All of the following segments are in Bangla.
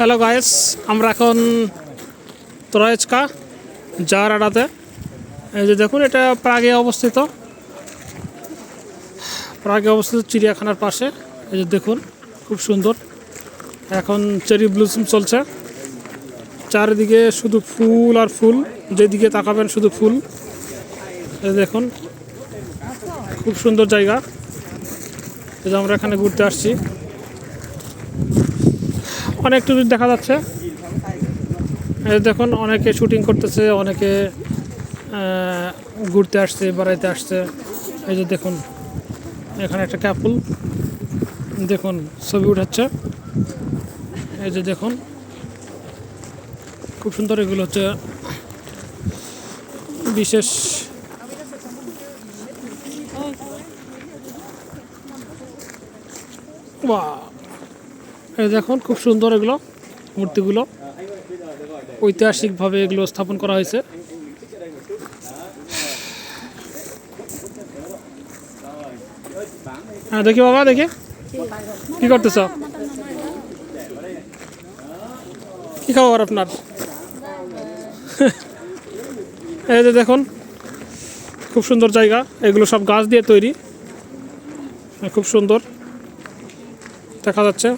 হ্যালো গাইস, আমরা এখন ত্রয়েজকা জারাডাতে। এই যে দেখুন, এটা প্রাগে অবস্থিত চিড়িয়াখানার পাশে। এই যে দেখুন, খুব সুন্দর। এখন চেরি ব্লুসম চলছে, চারিদিকে শুধু ফুল আর ফুল, যেদিকে তাকাবেন শুধু ফুল। এই দেখুন, খুব সুন্দর জায়গা। এই যে আমরা এখানে ঘুরতে আসছি, অনেক টুরিস্ট দেখা যাচ্ছে। এই দেখুন, অনেকে শুটিং করতেছে, অনেকে ঘুরতে আসছে, বেড়াইতে আসছে। এই যে দেখুন, এখানে একটা কাপল দেখুন ছবি উঠাচ্ছে। এই যে দেখুন, খুব সুন্দর। এগুলো হচ্ছে বিশেষ এই দেখুন, খুব সুন্দর এগুলো মূর্তিগুলো, ঐতিহাসিকভাবে এগুলো স্থাপন করা হয়েছে। হ্যাঁ, দেখি বাবা, দেখি কি করতেছ, কি খবর আপনার? এই যে দেখুন, খুব সুন্দর জায়গা। এগুলো সব গাছ দিয়ে তৈরি, খুব সুন্দর দেখা যাচ্ছে।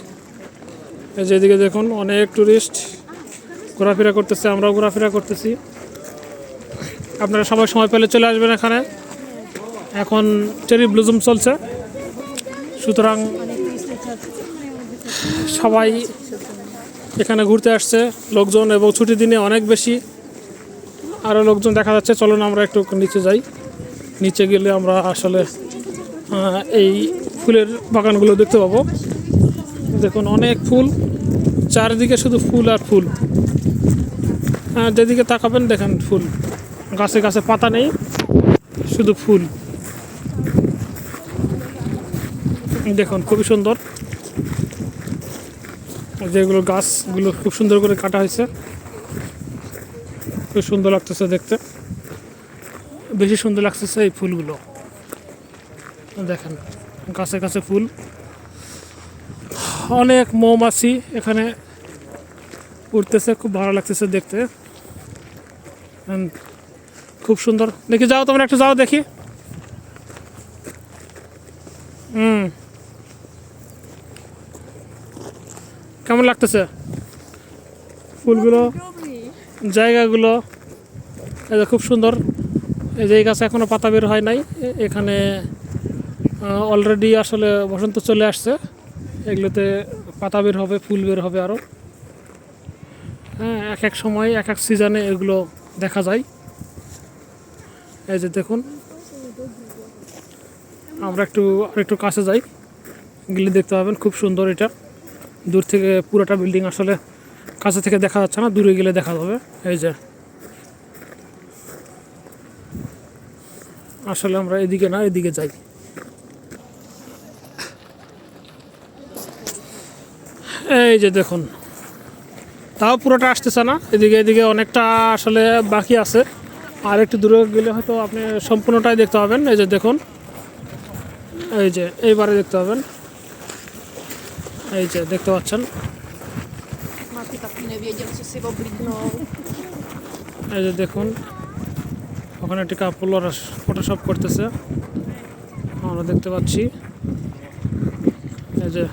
এই যে এদিকে দেখুন, অনেক টুরিস্ট ঘোরাফেরা করতেছে, আমরাও ঘোরাফেরা করতেছি। আপনারা সবাই সময় পেলে চলে আসবেন এখানে। এখন চেরি ব্লুজম চলছে, সুতরাং সবাই এখানে ঘুরতে আসছে লোকজন, এবং ছুটির দিনে অনেক বেশি আরও লোকজন দেখা যাচ্ছে। চলুন আমরা একটু নিচে যাই। নিচে গেলে আমরা আসলে এই ফুলের বাগানগুলো দেখতে পাবো। দেখুন, অনেক ফুল, চারিদিকে শুধু ফুল আর ফুল। যেদিকে তাকাবেন দেখেন ফুল, গাছে গাছে পাতা নেই, শুধু ফুল। দেখুন, খুবই সুন্দর। যেগুলো গাছগুলো খুব সুন্দর করে কাটা হয়েছে, খুব সুন্দর লাগতেছে দেখতে। বেশি সুন্দর লাগতেছে এই ফুলগুলো। দেখেন, গাছে গাছে ফুল। অনেক মৌমাছি এখানে উঠতেছে, খুব ভালো লাগতেছে দেখতে। খুব সুন্দর। দেখি, যাও তোমরা একটু যাও, দেখি। কেমন লাগতেছে ফুলগুলো, জায়গাগুলো? এই যে খুব সুন্দর। এই যে এই গাছে এখনো পাতা বের হয় নাই, এখানে অলরেডি আসলে বসন্ত চলে আসছে। এগুলোতে পাতা বের হবে, ফুল বের হবে আরও। হ্যাঁ, এক এক সময় এক এক সিজনে এগুলো দেখা যায়। এই যে দেখুন, আমরা আরেকটু কাছে যাই, গেলে দেখতে পাবেন খুব সুন্দর। এটা দূর থেকে পুরোটা বিল্ডিং আসলে কাছে থেকে দেখা যাচ্ছে না, দূরে গেলে দেখা যাবে। এই যে আসলে আমরা এদিকে না, এদিকে যাই। এই যে দেখুন, তাও পুরোটা আসতেছে না, এদিকে অনেকটা আসলে বাকি আছে। আর একটু দূরে গেলে হয়তো আপনি সম্পূর্ণটাই দেখতে পাবেন। এই যে দেখুন, এই যে এইবারে দেখতে পাবেন। এই যে দেখতে পাচ্ছেন, এই যে দেখুন, ওখানে একটি কাপল ওরা ফটোশপ করতেছে, আমরা দেখতে পাচ্ছি। এই যে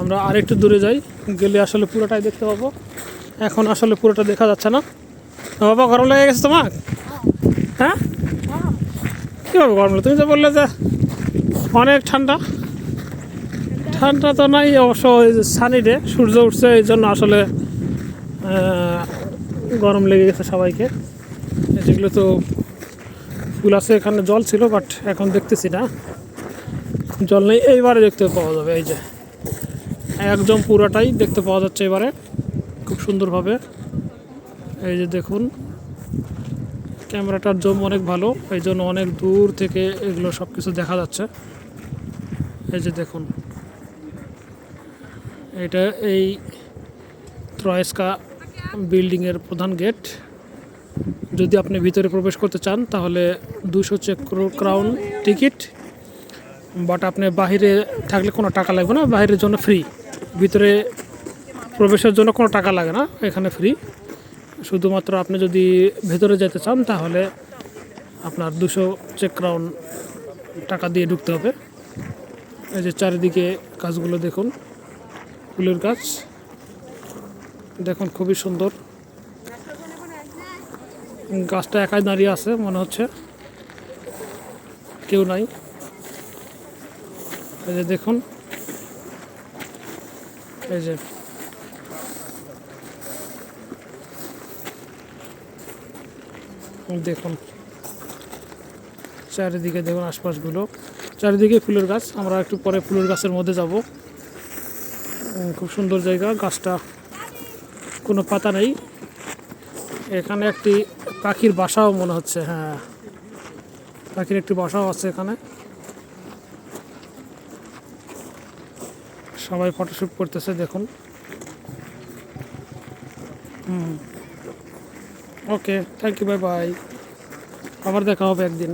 আমরা আরেকটু দূরে যাই, গেলে আসলে পুরোটাই দেখতে পাবো। এখন আসলে পুরোটা দেখা যাচ্ছে না। বাবা, গরম লেগে গেছে তোমার? হ্যাঁ, কীভাবে গরম লাগে? তুমি তো বললে যে অনেক ঠান্ডা। ঠান্ডা তো নাই অবশ্য, সানি ডে, সূর্য উঠছে, এই জন্য আসলে গরম লেগে গেছে সবাইকে। যেগুলো তো ফুল আছে, এখানে জল ছিল, বাট এখন দেখতেছি না, জল নেই। এইবারে দেখতে পাওয়া যাবে। এই যে একদম পুরোটাই দেখতে পাওয়া যাচ্ছে এবারে খুব সুন্দরভাবে। এই যে দেখুন, ক্যামেরাটার জুম অনেক ভালো, এই জন্য অনেক দূর থেকে এগুলো সব কিছু দেখা যাচ্ছে। এই যে দেখুন, এটা এই ত্রয়েজকা বিল্ডিংয়ের প্রধান গেট। যদি আপনি ভিতরে প্রবেশ করতে চান তাহলে 200 চেক ক্রাউন টিকিট, বাট আপনি বাহিরে থাকলে কোনো টাকা লাগবে না, বাহিরের জন্য ফ্রি। ভিতরে প্রবেশের জন্য কোনো টাকা লাগে না, এখানে ফ্রি। শুধুমাত্র আপনি যদি ভেতরে যেতে চান তাহলে আপনার 200 চেক ক্রাউন টাকা দিয়ে ঢুকতে হবে। এই যে চারিদিকে গাছগুলো দেখুন, ফুলের গাছ দেখুন, খুবই সুন্দর। গাছটা একাই দাঁড়িয়ে আছে মনে হচ্ছে, কেউ নাই। এই যে দেখুন, এই যে দেখুন চারিদিকে দেখুন, আশপাশগুলো চারিদিকে ফুলের গাছ। আমরা একটু পরে ফুলের গাছের মধ্যে যাব। খুব সুন্দর জায়গা, গাছটা কোনো পাতা নেই। এখানে একটি পাখির বাসাও মনে হচ্ছে, হ্যাঁ পাখির একটি বাসাও আছে এখানে। সবাই ফটোশ্যুট করতেছে দেখুন। ওকে, থ্যাংক ইউ, বাই বাই, আবার দেখা হবে একদিন।